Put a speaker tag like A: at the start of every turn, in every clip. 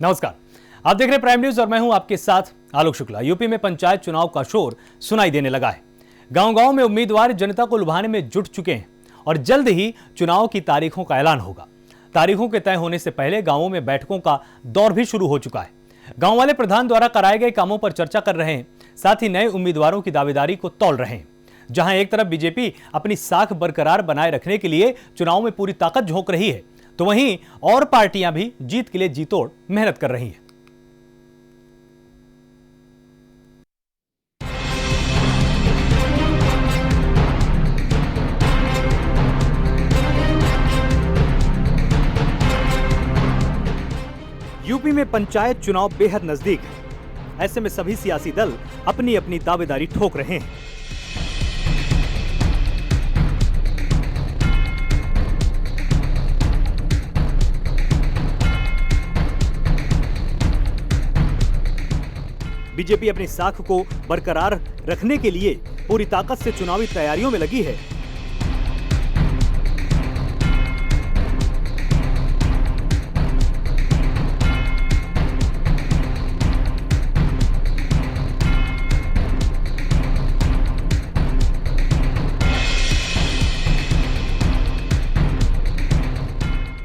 A: नमस्कार, आप देख रहे हैं प्राइम न्यूज और मैं हूं आपके साथ आलोक शुक्ला। यूपी में पंचायत चुनाव का शोर सुनाई देने लगा है। गांव-गांव में उम्मीदवार जनता को लुभाने में जुट चुके हैं और जल्द ही चुनाव की तारीखों का ऐलान होगा। तारीखों के तय होने से पहले गांवों में बैठकों का दौर भी शुरू हो चुका है। गांव वाले प्रधान द्वारा कराए गए कामों पर चर्चा कर रहे हैं, साथ ही नए उम्मीदवारों की दावेदारी को तौल रहे हैं। जहां एक तरफ बीजेपी अपनी साख बरकरार बनाए रखने के लिए चुनाव में पूरी ताकत झोंक रही है, तो वहीं और पार्टियां भी जीत के लिए जी तोड़ मेहनत कर रही हैं। यूपी में पंचायत चुनाव बेहद नजदीक है। ऐसे में सभी सियासी दल अपनी अपनी दावेदारी ठोक रहे हैं। बीजेपी अपनी साख को बरकरार रखने के लिए पूरी ताकत से चुनावी तैयारियों में लगी है।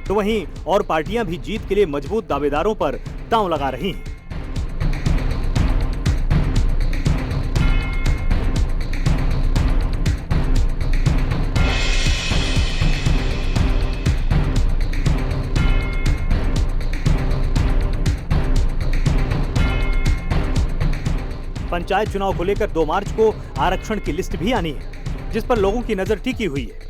A: तो वहीं और पार्टियां भी जीत के लिए मजबूत दावेदारों पर दांव लगा रही हैं। पंचायत चुनाव को लेकर 2 मार्च को आरक्षण की लिस्ट भी आनी है, जिस पर लोगों की नजर टिकी हुई है।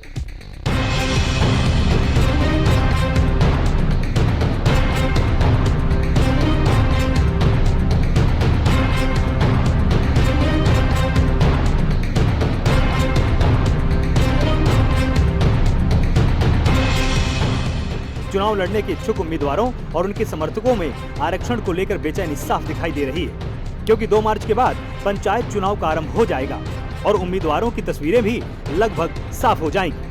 A: चुनाव लड़ने के इच्छुक उम्मीदवारों और उनके समर्थकों में आरक्षण को लेकर बेचैनी साफ दिखाई दे रही है, क्योंकि 2 मार्च के बाद पंचायत चुनाव का आरंभ हो जाएगा और उम्मीदवारों की तस्वीरें भी लगभग साफ हो जाएंगी।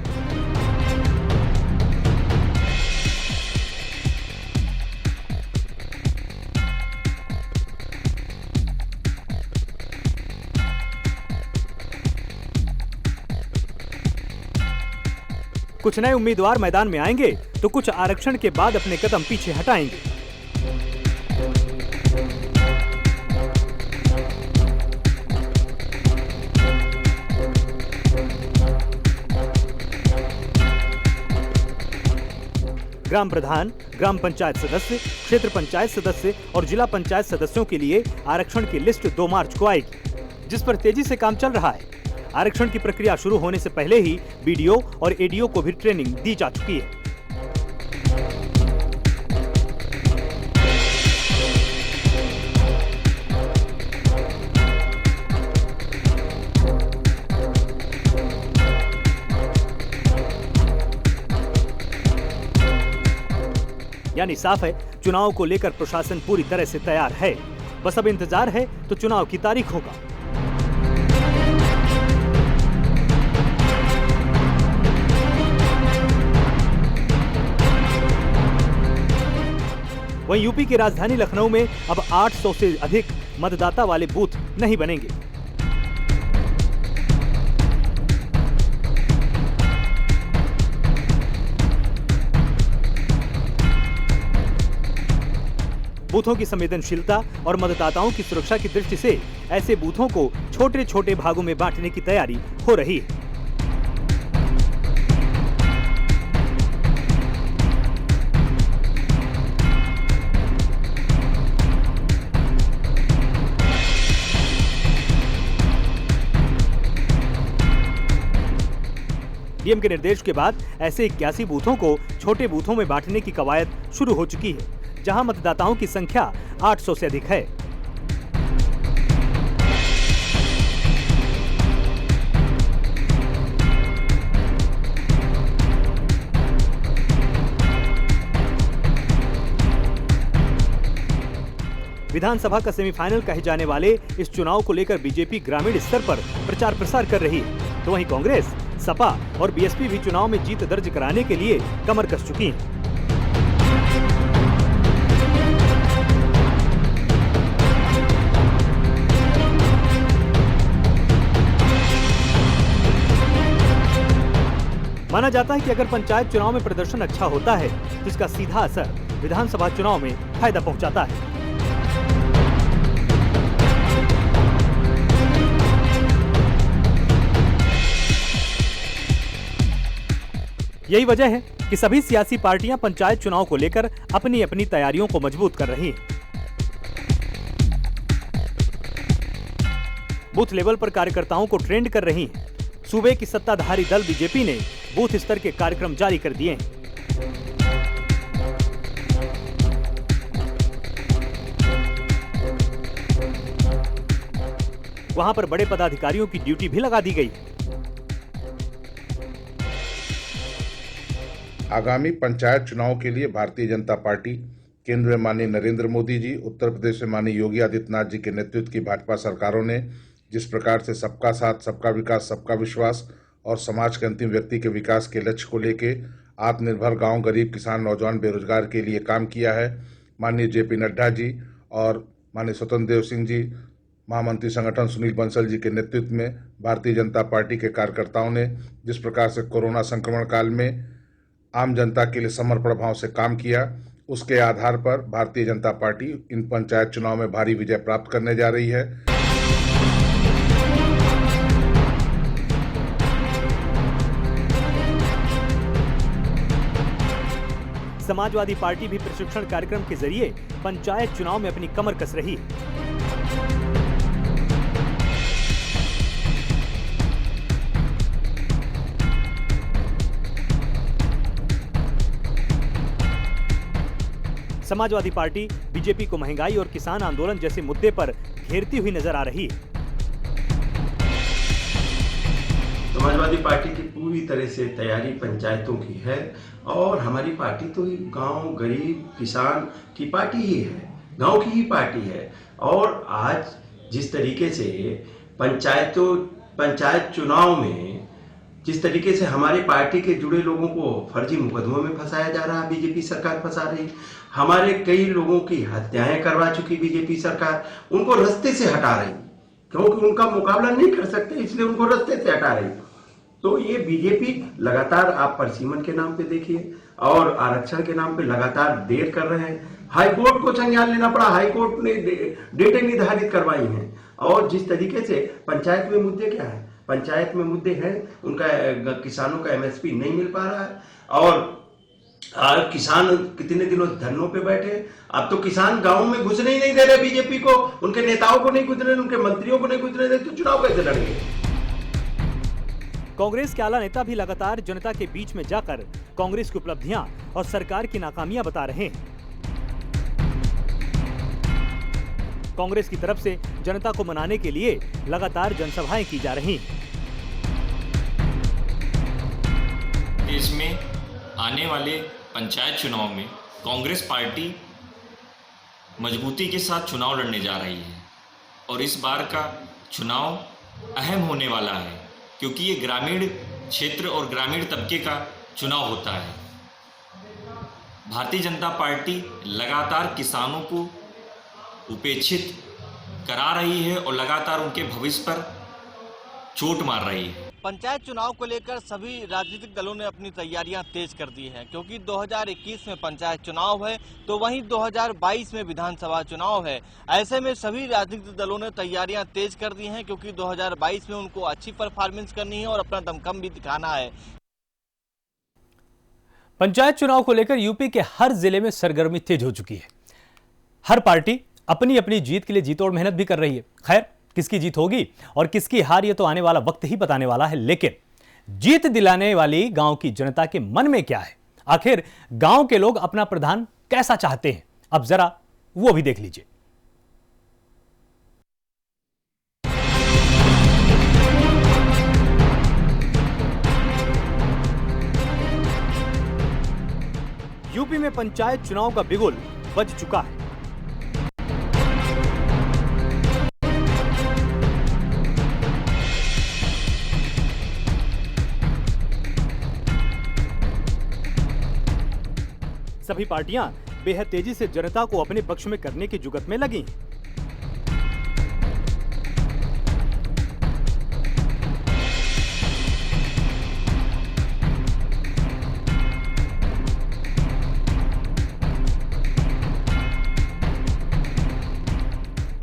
A: कुछ नए उम्मीदवार मैदान में आएंगे तो कुछ आरक्षण के बाद अपने कदम पीछे हटाएंगे। ग्राम प्रधान, ग्राम पंचायत सदस्य, क्षेत्र पंचायत सदस्य और जिला पंचायत सदस्यों के लिए आरक्षण की लिस्ट 2 मार्च को आएगी, जिस पर तेजी से काम चल रहा है। आरक्षण की प्रक्रिया शुरू होने से पहले ही बीडीओ और एडीओ को भी ट्रेनिंग दी जा चुकी है। यानी साफ है, चुनाव को लेकर प्रशासन पूरी तरह से तैयार है। बस अब इंतजार है तो चुनाव की तारीखों का। वहीं यूपी की राजधानी लखनऊ में अब 800 से अधिक मतदाता वाले बूथ नहीं बनेंगे। बूथों की संवेदनशीलता और मतदाताओं की सुरक्षा की दृष्टि से ऐसे बूथों को छोटे छोटे भागों में बांटने की तैयारी हो रही है। डीएम के निर्देश के बाद ऐसे 81 बूथों को छोटे बूथों में बांटने की कवायद शुरू हो चुकी है, जहां मतदाताओं की संख्या 800 से अधिक है। विधानसभा का सेमीफाइनल कहे जाने वाले इस चुनाव को लेकर बीजेपी ग्रामीण स्तर पर प्रचार प्रसार कर रही है, तो वहीं कांग्रेस, सपा और बीएसपी भी चुनाव में जीत दर्ज कराने के लिए कमर कस चुकी हैं। माना जाता है कि अगर पंचायत चुनाव में प्रदर्शन अच्छा होता है तो इसका सीधा असर विधानसभा चुनाव में फायदा पहुंचाता है। यही वजह है कि सभी सियासी पार्टियां पंचायत चुनाव को लेकर अपनी अपनी तैयारियों को मजबूत कर रही हैं। बूथ लेवल पर कार्यकर्ताओं को ट्रेंड कर रही हैं। सूबे की सत्ताधारी दल बीजेपी ने बूथ स्तर के कार्यक्रम जारी कर दिए हैं। वहां पर बड़े पदाधिकारियों की ड्यूटी भी लगा दी गई।
B: आगामी पंचायत चुनाव के लिए भारतीय जनता पार्टी, केंद्र में माननीय नरेंद्र मोदी जी, उत्तर प्रदेश में माननीय योगी आदित्यनाथ जी के नेतृत्व की भाजपा सरकारों ने जिस प्रकार से सबका साथ, सबका विकास, सबका विश्वास और समाज के अंतिम व्यक्ति के विकास के लक्ष्य को लेके आत्मनिर्भर गांव, गरीब, किसान, नौजवान, बेरोजगार के लिए काम किया है। माननीय जेपी नड्डा जी और माननीय स्वतंत्र देव सिंह जी, महामंत्री संगठन सुनील बंसल जी के नेतृत्व में भारतीय जनता पार्टी के कार्यकर्ताओं ने जिस प्रकार से कोरोना संक्रमण काल में आम जनता के लिए समर्पण भाव से काम किया, उसके आधार पर भारतीय जनता पार्टी इन पंचायत चुनाव में भारी विजय प्राप्त करने जा रही है।
A: समाजवादी पार्टी भी प्रशिक्षण कार्यक्रम के जरिए पंचायत चुनाव में अपनी कमर कस रही है। समाजवादी पार्टी बीजेपी को महंगाई और किसान आंदोलन जैसे मुद्दे पर घेरती हुई नजर आ रही है।
C: समाजवादी पार्टी की पूरी तरह से तैयारी पंचायतों की है और हमारी पार्टी तो गांव, गरीब, किसान की पार्टी ही है, गांव की ही पार्टी है। और आज जिस तरीके से पंचायत चुनाव में जिस तरीके से हमारी पार्टी के जुड़े लोगों को फर्जी मुकदमों में फंसाया जा रहा है, बीजेपी सरकार फंसा रही, हमारे कई लोगों की हत्याएं करवा चुकी बीजेपी सरकार, उनको रास्ते से हटा रही क्योंकि उनका मुकाबला नहीं कर सकते, इसलिए उनको रास्ते से हटा रही। तो ये बीजेपी लगातार आप परसीमन के नाम पे देखिए और आरक्षण के नाम पे लगातार देर कर रहे हैं। हाईकोर्ट को संज्ञान लेना पड़ा, हाईकोर्ट ने डेटें निर्धारित करवाई हैं। और जिस तरीके से पंचायत में मुद्दे क्या है, पंचायत में मुद्दे हैं उनका, किसानों का एमएसपी नहीं मिल पा रहा है और किसान कितने दिनों धरनों पे बैठे। अब तो किसान गांव में घुसने ही नहीं दे रहे बीजेपी को, उनके नेताओं को नहीं घुसने, उनके मंत्रियों को नहीं घुसने दे, तो चुनाव कैसे लड़ेंगे।
A: कांग्रेस के आला नेता भी लगातार जनता के बीच में जाकर कांग्रेस की उपलब्धियां और सरकार की नाकामियां बता रहे हैं। कांग्रेस की तरफ से जनता को मनाने के लिए लगातार जनसभाएं की जा रही हैं।
D: देश में आने वाले पंचायत चुनाव में कांग्रेस पार्टी मजबूती के साथ चुनाव लड़ने जा रही है और इस बार का चुनाव अहम होने वाला है क्योंकि ये ग्रामीण क्षेत्र और ग्रामीण तबके का चुनाव होता है। भारतीय जनता पार्टी लगातार किसानों को उपेक्षित करा रही है और लगातार उनके भविष्य पर चोट मार रही है।
E: पंचायत चुनाव को लेकर सभी राजनीतिक दलों ने अपनी तैयारियां तेज कर दी हैं क्योंकि 2021 में पंचायत चुनाव है तो वहीं 2022 में विधानसभा चुनाव है। ऐसे में सभी राजनीतिक दलों ने तैयारियां तेज कर दी हैं क्योंकि 2022 में उनको अच्छी परफॉर्मेंस करनी है और अपना दमखम भी दिखाना है।
A: पंचायत चुनाव को लेकर यूपी के हर जिले में सरगर्मी तेज हो चुकी है। हर पार्टी अपनी अपनी जीत के लिए जीतोड़ मेहनत भी कर रही है। खैर, किसकी जीत होगी और किसकी हार, ये तो आने वाला वक्त ही बताने वाला है। लेकिन जीत दिलाने वाली गांव की जनता के मन में क्या है, आखिर गांव के लोग अपना प्रधान कैसा चाहते हैं, अब जरा वो भी देख लीजिए। यूपी में पंचायत चुनाव का बिगुल बज चुका है। सभी पार्टियां बेहद तेजी से जनता को अपने पक्ष में करने की जुगत में लगी।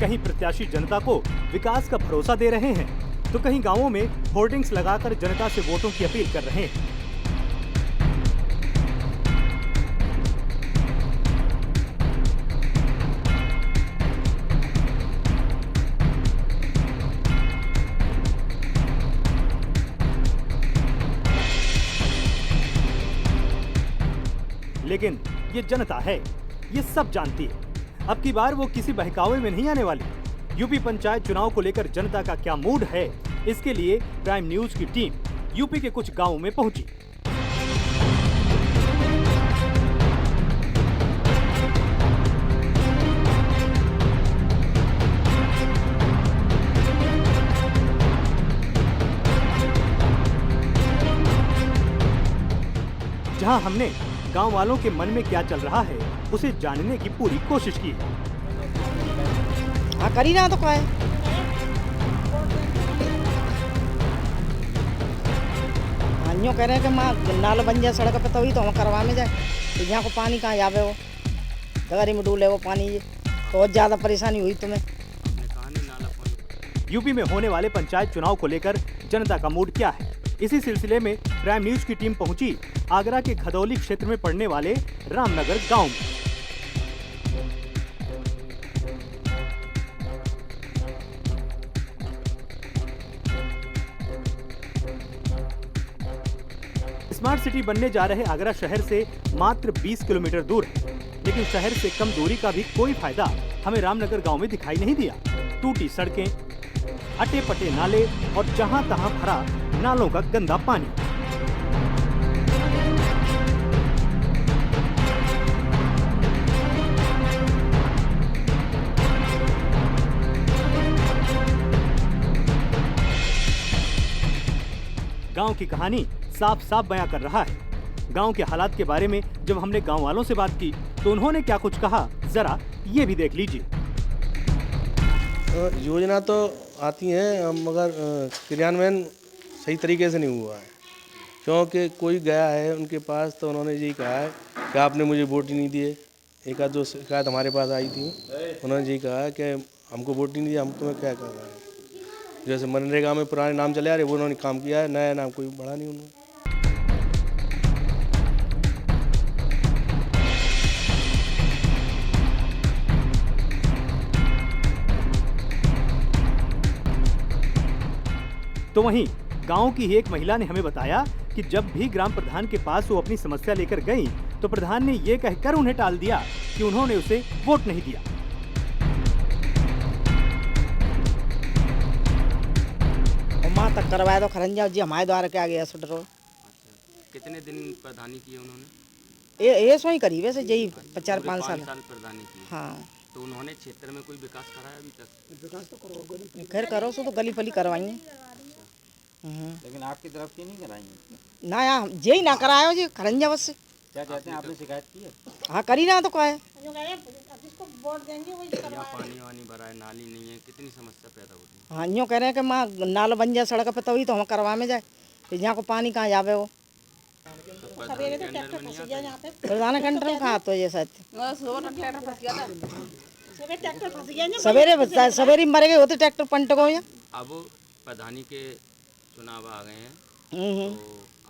A: कहीं प्रत्याशी जनता को विकास का भरोसा दे रहे हैं, तो कहीं गांवों में होर्डिंग्स लगाकर जनता से वोटों की अपील कर रहे हैं। लेकिन ये जनता है, ये सब जानती है। अब की बार वो किसी बहकावे में नहीं आने वाली। यूपी पंचायत चुनाव को लेकर जनता का क्या मूड है, इसके लिए प्राइम न्यूज की टीम यूपी के कुछ गांवों में पहुंची। जहां हमने गांव वालों के मन में क्या चल रहा है उसे जानने की पूरी कोशिश की है।
F: हाँ करी ना तो क्या है। हाँ यूँ कह रहे हैं कि माँ नाला बन जाए सड़क पे तभी तो हम करवा में जाए। तो यहाँ को पानी कहाँ जावे वो गगरी में डूले वो पानी ये तो बहुत ज़्यादा परेशानी हुई तुम्हें।
A: यूपी में होने वाले पंचायत चुनाव को लेकर जनता का मूड क्या है, इसी सिलसिले में प्राइम न्यूज की टीम पहुंची आगरा के खदौली क्षेत्र में पड़ने वाले रामनगर गांव में। स्मार्ट सिटी बनने जा रहे आगरा शहर से मात्र 20 किलोमीटर दूर है, लेकिन शहर से कम दूरी का भी कोई फायदा हमें रामनगर गांव में दिखाई नहीं दिया। टूटी सड़कें, अटे पटे नाले और जहां तहां भरा नालों का गंदा पानी। गांव की कहानी साफ साफ बयां कर रहा है। गांव के हालात के बारे में जब हमने गांव वालों से बात की तो उन्होंने क्या कुछ कहा, जरा ये भी देख लीजिए।
G: योजना तो आती हैं मगर क्रियान्वयन सही तरीके से नहीं हुआ है, क्योंकि कोई गया है उनके पास तो उन्होंने यही कहा है कि आपने मुझे वोट ही नहीं दिए। एक आध जो शिकायत हमारे पास आई थी उन्होंने यही कहा कि हमको वोट ही नहीं दिया, हम तुम्हें क्या कर रहे हैं। जैसे मनरेगा में पुराने नाम चले आ रहे वो उन्होंने काम किया है, नया नाम कोई बढ़ा नहीं उन्होंने।
A: तो वहीं गांव की ही एक महिला ने हमें बताया कि जब भी ग्राम प्रधान के पास वो अपनी समस्या लेकर गई तो प्रधान ने ये कहकर उन्हें टाल दिया कि उन्होंने उसे वोट नहीं दिया।
F: माँ तक करवाया तो खरंजा जी हमारे द्वारा क्या गया सुडरो।
H: कितने दिन प्रधानी किए उन्होंने?
F: ये सो ही करी वैसे यही 4-5 साल
H: प्रधानी की।
F: हाँ
H: तो उन्होंने क्षेत्र में कोई विकास कराया अभी तक?
F: विकास तो करो खैर करो सो तो गली फली करवाई है।
I: लेकिन आपकी तरफ की नहीं कराई
F: ना यार यही ना कराया जी खरंजा बस।
I: क्या कहते हैं, आपने शिकायत की है?
F: हाँ करी ना तो क्या है।
H: यहाँ पानी वानी भरा है, नाली नहीं है, कितनी समस्या पैदा होती है।
F: हाँ यूँ कह रहे हैं कि माँ नाला बन जाए सड़क पे तभी तो हम करवा में जाए। फिर यहाँ को पानी कहाँ जावे वो प्रधान कंट्रोल कहाँ तो ये शायद सवेरे बचता है, सवेरे मर गए होते ट्रैक्टर पंट को।
H: अब प्रधानी के चुनाव आ गए हैं तो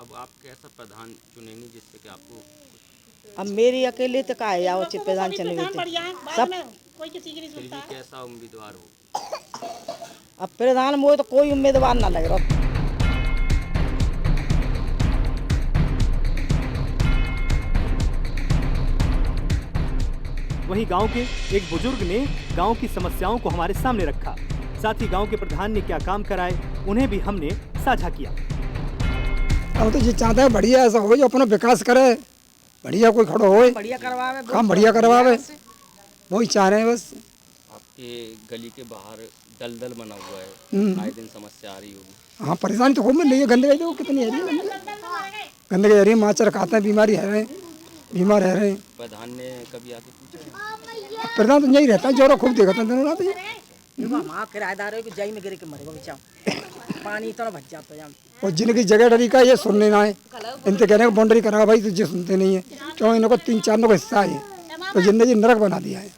H: अब आप कैसा प्रधान चुनेंगे जिससे कि आपको?
F: अब मेरी अकेले तो का है आओ प्रधान चुने सब
H: फिर भी कैसा उम्मीदवार हो?
F: अब प्रधान वो तो कोई उम्मीदवार ना लग रहा।
A: वहीं गांव के एक बुजुर्ग ने गांव की समस्याओं को हमारे सामने रखा। साथ ही गांव के प्रधान ने क्या काम कराए उन्हें भी हमने साझा किया।
J: अब तो ये चाहता है बढ़िया ऐसा हो जो अपना विकास करे, बढ़िया कोई खड़ो हो,
F: बढ़िया करवावे,
J: काम बढ़िया करवावे, वही चाह रहे हैं बस।
H: आपके गली के बाहर दलदल बना हुआ है, आए दिन समस्या आ रही होगी।
J: हाँ परेशानी तो खूब मिल रही है, गंदगी देखो कितनी है, गंदगी आ रही है, मच्छर खाते हैं, बीमारी है रहे, बीमार रह रहे हैं।
H: प्रधान ने कभी आके पूछा?
J: प्रधान तो यही रहता है, जोरा खूब देखता है दोनों रात।
F: वहाँ किराएदार है कि जई में गिर के मरेगा बच्चा, पानी तो भज जाता है।
J: और जिनकी जगह डरी का ये सुनने ना है, इनसे कहने को बाउंड्री करा भाई तुझे सुनते नहीं है, क्यों इनको 3-4 का हिस्सा है तो जिंदगी नरक बना दिया है।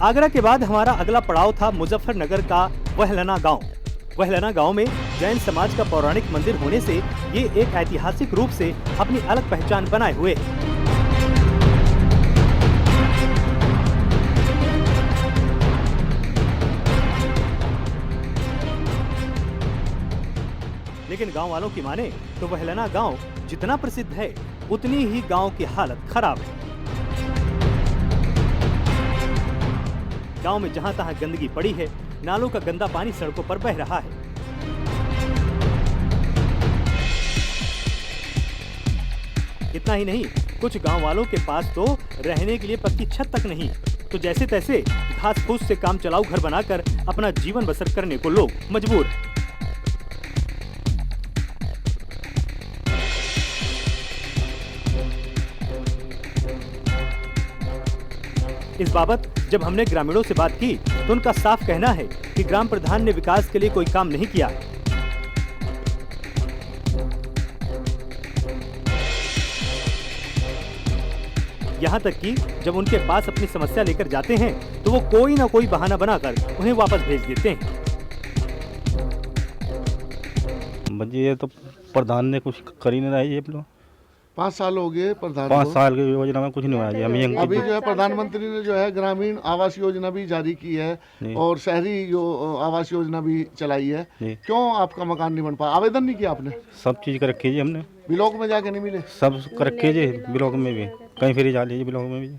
A: आगरा के बाद हमारा अगला पड़ाव था मुजफ्फरनगर का वहलना गांव। वहलना गांव में जैन समाज का पौराणिक मंदिर होने से ये एक ऐतिहासिक रूप से अपनी अलग पहचान बनाए हुए है। लेकिन गांव वालों की माने तो वहलना गांव जितना प्रसिद्ध है उतनी ही गांव की हालत खराब है। गांव में जहां तहां गंदगी पड़ी है, नालों का गंदा पानी सड़कों पर बह रहा है। इतना ही नहीं, कुछ गांव वालों के पास तो रहने के लिए पक्की छत तक नहीं, तो जैसे तैसे घास फूस से काम चलाऊ घर बनाकर अपना जीवन बसर करने को लोग मजबूर हैं। इस बाबत जब हमने ग्रामीणों से बात की तो उनका साफ कहना है कि ग्राम प्रधान ने विकास के लिए कोई काम नहीं किया। यहाँ तक कि जब उनके पास अपनी समस्या लेकर जाते हैं तो वो कोई ना कोई बहाना बनाकर उन्हें वापस भेज देते हैं।
I: ये तो प्रधान ने कुछ कर ही नहीं रहा है। ये
K: 5 साल हो गए प्रधान
I: 5 साल की योजना में कुछ नहीं हुआ है।
K: अभी जो है प्रधानमंत्री ने जो है ग्रामीण आवास योजना भी जारी की है और शहरी जो आवास योजना भी चलाई है। क्यों आपका मकान नहीं बन पाया? आवेदन नहीं किया आपने?
I: सब चीज कर रखी है हमने।
K: ब्लॉक में जाके नहीं मिले?
I: सब कर रखे जी, ब्लॉक में भी कहीं फिर जा लीजिए, ब्लॉक में भी।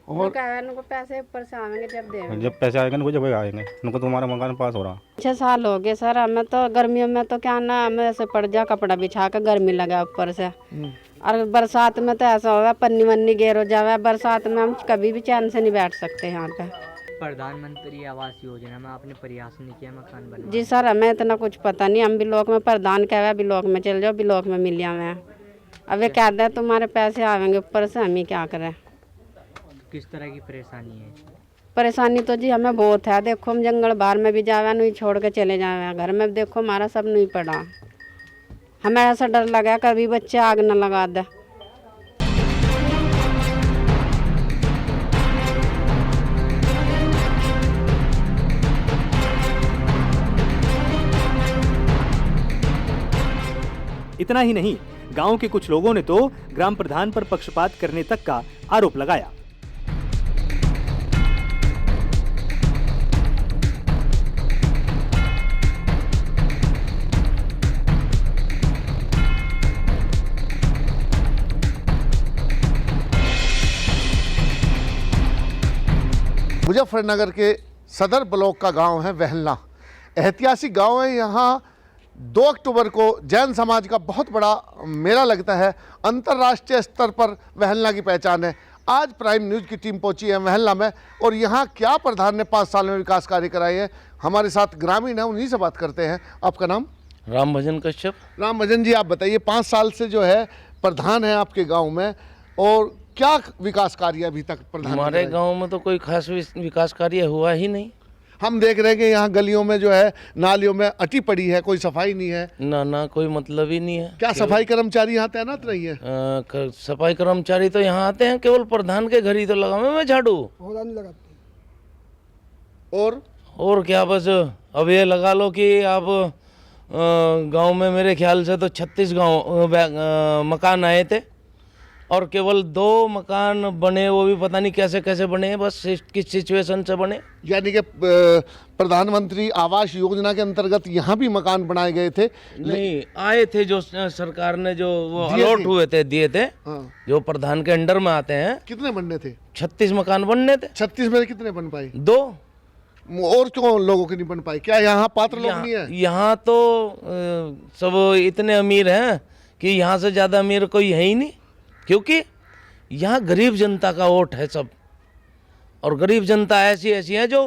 K: और
L: पैसे ऊपर से आएंगे
I: जब पैसे आएंगे ना जब आएंगे उनको तुम्हारा मकान पास हो रहा।
L: 6 साल हो गए सर। हमें तो गर्मियों में तो क्या ना, हमें ऐसे पड़ जा कपड़ा बिछा कर गर्मी लगा ऊपर से, और बरसात में तो ऐसा होगा पन्नी वन्नी गेर हो जावे। बरसात में हम कभी भी चैन से नहीं बैठ सकते यहाँ पे।
M: प्रधानमंत्री आवास योजना में आपने प्रयास नहीं किया मकान बनने?
L: जी सर, हमें इतना कुछ पता नहीं। हम ब्लॉक में प्रधान कह रहे ब्लॉक में चल जाओ, ब्लॉक में मिल जाए। अब वे कहते हैं तुम्हारे पैसे आवेंगे ऊपर से, हम ही क्या करें।
M: किस तरह की परेशानी है?
L: परेशानी तो जी हमें बहुत है। देखो हम जंगल बाहर में भी जावे नहीं, छोड़ के चले जावे। घर में देखो हमारा सब नहीं पड़ा। हमें ऐसा डर लगा कभी बच्चे आग न लगा दे।
A: इतना ही नहीं, गांव के कुछ लोगों ने तो ग्राम प्रधान पर पक्षपात करने तक का आरोप लगाया।
K: मुजफ्फरनगर के सदर ब्लॉक का गांव है वहलना। ऐतिहासिक गांव है। यहाँ 2 अक्टूबर को जैन समाज का बहुत बड़ा मेला लगता है। अंतर्राष्ट्रीय स्तर पर वहलना की पहचान है। आज प्राइम न्यूज़ की टीम पहुंची है वहलना में, और यहाँ क्या प्रधान ने 5 साल में विकास कार्य कराए हैं। हमारे साथ ग्रामीण है, उन्हीं से बात करते हैं। आपका नाम?
G: राम भजन कश्यप।
K: राम भजन जी, आप बताइए 5 साल से जो है प्रधान है आपके गाँव में, और क्या विकास कार्य अभी तक प्रधान?
G: हमारे गांव में तो कोई खास विकास कार्य हुआ ही नहीं।
K: हम देख रहे हैं कि यहाँ गलियों में जो है नालियों में अटी पड़ी है, कोई सफाई नहीं है।
G: ना कोई मतलब ही नहीं है।
K: क्या सफाई कर्मचारी यहाँ तैनात नहीं है?
G: सफाई कर्मचारी तो यहाँ आते हैं, केवल प्रधान के घर ही तो लगावे मैं झाड़ू। और क्या, बस अब ये लगा लो कि आप गांव में मेरे ख्याल से तो 36 मकान आए थे, और केवल 2 मकान बने, वो भी पता नहीं कैसे कैसे बने, बस किस सिचुएशन से बने।
K: यानी कि प्रधानमंत्री आवास योजना के अंतर्गत यहाँ भी मकान बनाए गए थे?
G: नहीं, आए थे जो सरकार ने जो वो अलॉट हुए थे, दिए थे। हाँ। जो प्रधान के अंडर में आते हैं।
K: कितने बनने थे?
G: 36 मकान बनने थे।
K: 36 में कितने बन पाए?
G: 2।
K: और क्यों लोगों के नहीं बन पाए? क्या यहाँ पात्र लोग नहीं है?
G: यहाँ तो सब इतने अमीर हैं कि यहाँ से ज्यादा अमीर कोई है ही नहीं, क्योंकि यहाँ गरीब जनता का वोट है सब, और गरीब जनता ऐसी है जो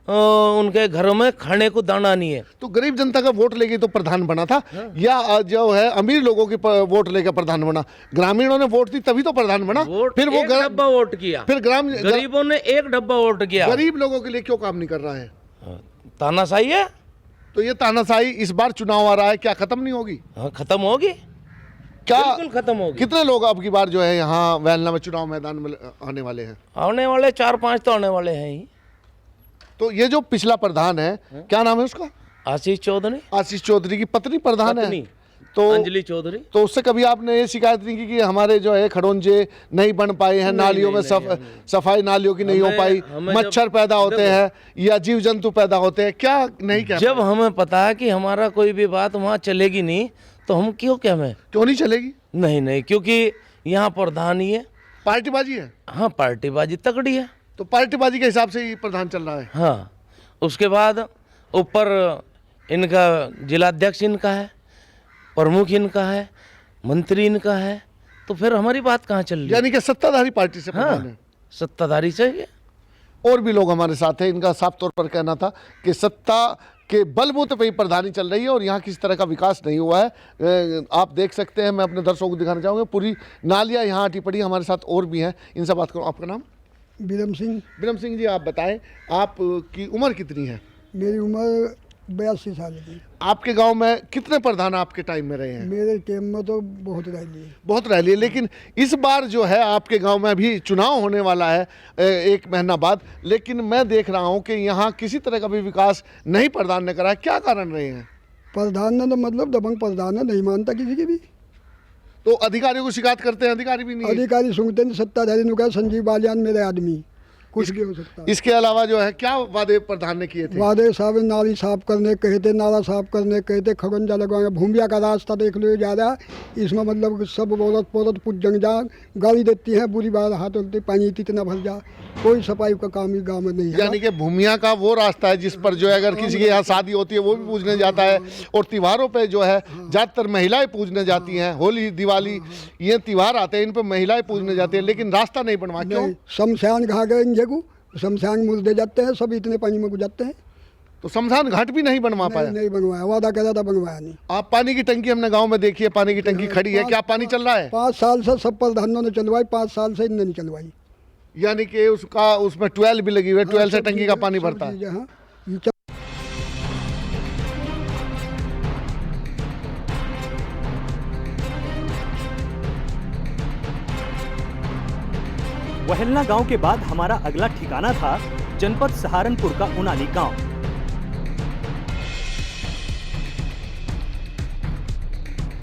G: उनके घरों में खाने को दाना नहीं है।
K: तो गरीब जनता का वोट लेके तो प्रधान बना था। हाँ। या जो है अमीर लोगों की वोट लेकर प्रधान बना? ग्रामीणों ने वोट दी तभी तो प्रधान बना।
G: फिर वो डब्बा वोट किया, फिर गरीबों ने 1 डब्बा वोट किया।
K: गरीब लोगों के लिए क्यों काम नहीं कर रहा है?
G: तानाशाही है।
K: तो ये तानाशाही इस बार चुनाव आ रहा है, क्या खत्म नहीं होगी?
G: हाँ, खत्म होगी। क्या बिल्कुल खत्म होगी।
K: कितने लोग अब की बार जो है यहाँ वहलना में चुनाव मैदान में आने वाले हैं?
G: आने वाले 4-5 तो आने वाले हैं ही।
K: तो ये जो पिछला प्रधान है, क्या नाम है उसका?
G: आशीष चौधरी।
K: आशीष चौधरी की पत्नी प्रधान है, तो
G: अंजलि चौधरी।
K: तो उससे कभी आपने ये शिकायत नहीं की कि हमारे जो है खड़ोंजे नहीं बन पाए हैं, नालियों में सफाई नालियों की नहीं हो पाई, मच्छर पैदा होते हैं या जीव जंतु पैदा होते हैं, क्या नहीं? क्या
G: जब हमें पता है कि हमारा कोई भी बात वहाँ चलेगी नहीं तो हम क्यों
K: नहीं चलेगी?
G: नहीं, क्योंकि यहाँ प्रधान ही है।
K: पार्टीबाजी है?
G: हाँ, पार्टीबाजी तगड़ी है।
K: तो पार्टीबाजी के हिसाब से ही प्रधान चल रहा है।
G: हाँ, उसके बाद ऊपर इनका जिलाध्यक्ष इनका है, प्रमुख इनका है, मंत्री इनका है, तो फिर हमारी बात कहाँ चल रही है?
K: यानी कि सत्ताधारी पार्टी से प्रधान है।
G: सत्ताधारी चाहिए।
K: और भी लोग हमारे साथ हैं, इनका साफ तौर पर कहना था कि सत्ता के बलबूते पे ही प्रधानी चल रही है और यहाँ किसी तरह का विकास नहीं हुआ है। आप देख सकते हैं, मैं अपने दर्शकों को दिखाना चाहूँगा, पूरी नालियाँ यहाँ आटी पड़ी। हमारे साथ और भी हैं, इनसे बात करूँ। आपका नाम?
J: विरम सिंह।
K: विरम सिंह जी, आप बताएं, आपकी उम्र कितनी है?
J: मेरी उम्र 82 साल की।
K: आपके गांव में कितने प्रधान आपके टाइम में रहे हैं?
J: मेरे टाइम में तो बहुत रह लिए।
K: बहुत रह लिए, लेकिन इस बार जो है आपके गांव में अभी चुनाव होने वाला है 1 महीना बाद, लेकिन मैं देख रहा हूं कि यहाँ किसी तरह का भी विकास नहीं प्रधान ने करा। क्या कारण रहे हैं?
J: प्रधान ने तो मतलब दबंग प्रधान है, नहीं मानता किसी की भी।
K: तो अधिकारियों को शिकायत करते हैं, अधिकारी भी नहीं?
J: अधिकारी सुनते नहीं। सत्ताधारी ने कहा संजीव बालियान मेरे आदमी, कुछ भी हो सकता है।
K: इसके अलावा जो है क्या वादे प्रधान ने किए थे?
J: वादे साहब नाली साफ करने कहे थे, नाला साफ करने कहे थे, खगंजा लगवाएंगे। भूमिया का रास्ता देख लो जा रहा है, इसमें मतलब सब औरत पोरत पुज जंग जा गाली देती है, बुरी बात हाथ होती, पानी इतना भर जा, कोई सफाई का काम ही गाँव में नहीं है।
K: यानी कि भूमिया का वो रास्ता है जिस पर जो है अगर किसी के यहाँ शादी होती है वो भी पूजने जाता है, और त्योहारों पे जो है ज़्यादातर महिलाएं पूजने जाती हैं। होली, दिवाली, ये त्योहार आते हैं, इन पर महिलाएं पूजने जाती हैं, लेकिन रास्ता नहीं बनवा। क्यों?
J: शमशान घाट गए जगह, शमशान मुर्दे जाते हैं, सब इतने पानी में गुजरते हैं।
K: तो शमशान घाट भी नहीं बनवा पाया?
J: नहीं बनवाया, वादा करा था, बनवाया नहीं।
K: आप पानी की टंकी हमने गांव में देखी है, पानी की टंकी खड़ी है, क्या पानी चल रहा है?
J: 5 साल से सब प्रधानों ने चलवाई, 5 साल से इनने नहीं चलवाई।
K: यानी कि उसमें ट्वेल भी लगी हुई है, ट्वेल से टंकी का पानी भरता है।
A: वहेलना गांव के बाद हमारा अगला ठिकाना था जनपद सहारनपुर का उनाली गांव।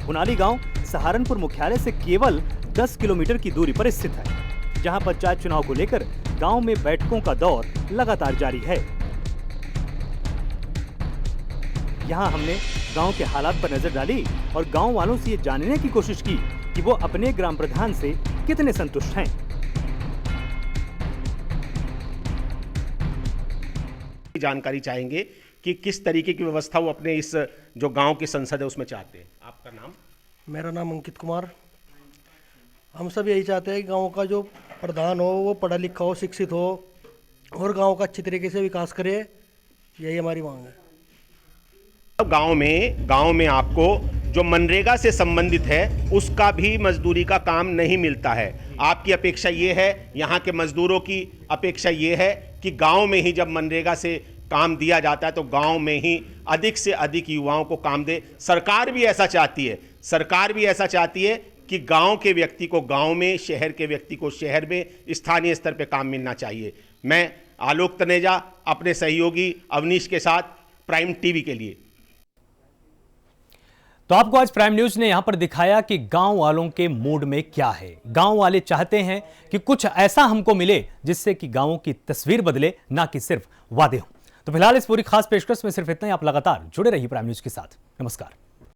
A: उनाली गांव सहारनपुर मुख्यालय से केवल 10 किलोमीटर की दूरी पर स्थित है, जहां पंचायत चुनाव को लेकर गांव में बैठकों का दौर लगातार जारी है। यहां हमने गांव के हालात पर नजर डाली और गांव वालों से ये जानने की कोशिश की कि वो अपने ग्राम प्रधान से कितने संतुष्ट हैं।
N: जानकारी चाहेंगे कि किस तरीके की व्यवस्था वो अपने इस जो गांव की संसद है उसमें चाहते हैं। आपका नाम?
O: मेरा नाम अंकित कुमार। हम सब यही चाहते हैं कि गांव का जो प्रधान हो वो पढ़ा लिखा हो, शिक्षित हो और गांव का अच्छी तरीके से विकास करे, यही हमारी मांग है।
N: गांव में आपको जो मनरेगा से संबंधित है उसका भी मजदूरी का काम नहीं मिलता है। आपकी अपेक्षा ये है, यहाँ के मजदूरों की अपेक्षा ये है कि गांव में ही जब मनरेगा से काम दिया जाता है तो गांव में ही अधिक से अधिक युवाओं को काम दे। सरकार भी ऐसा चाहती है, सरकार भी ऐसा चाहती है कि गांव के व्यक्ति को गांव में, शहर के व्यक्ति को शहर में, स्थानीय स्तर पे काम मिलना चाहिए। मैं आलोक तनेजा अपने सहयोगी अवनीश के साथ, प्राइम टीवी के लिए।
A: तो आपको आज प्राइम न्यूज ने यहां पर दिखाया कि गांव वालों के मूड में क्या है। गांव वाले चाहते हैं कि कुछ ऐसा हमको मिले जिससे कि गांवों की तस्वीर बदले, ना कि सिर्फ वादे हों। तो फिलहाल इस पूरी खास पेशकश में सिर्फ इतना ही। आप लगातार जुड़े रहिए प्राइम न्यूज के साथ। नमस्कार।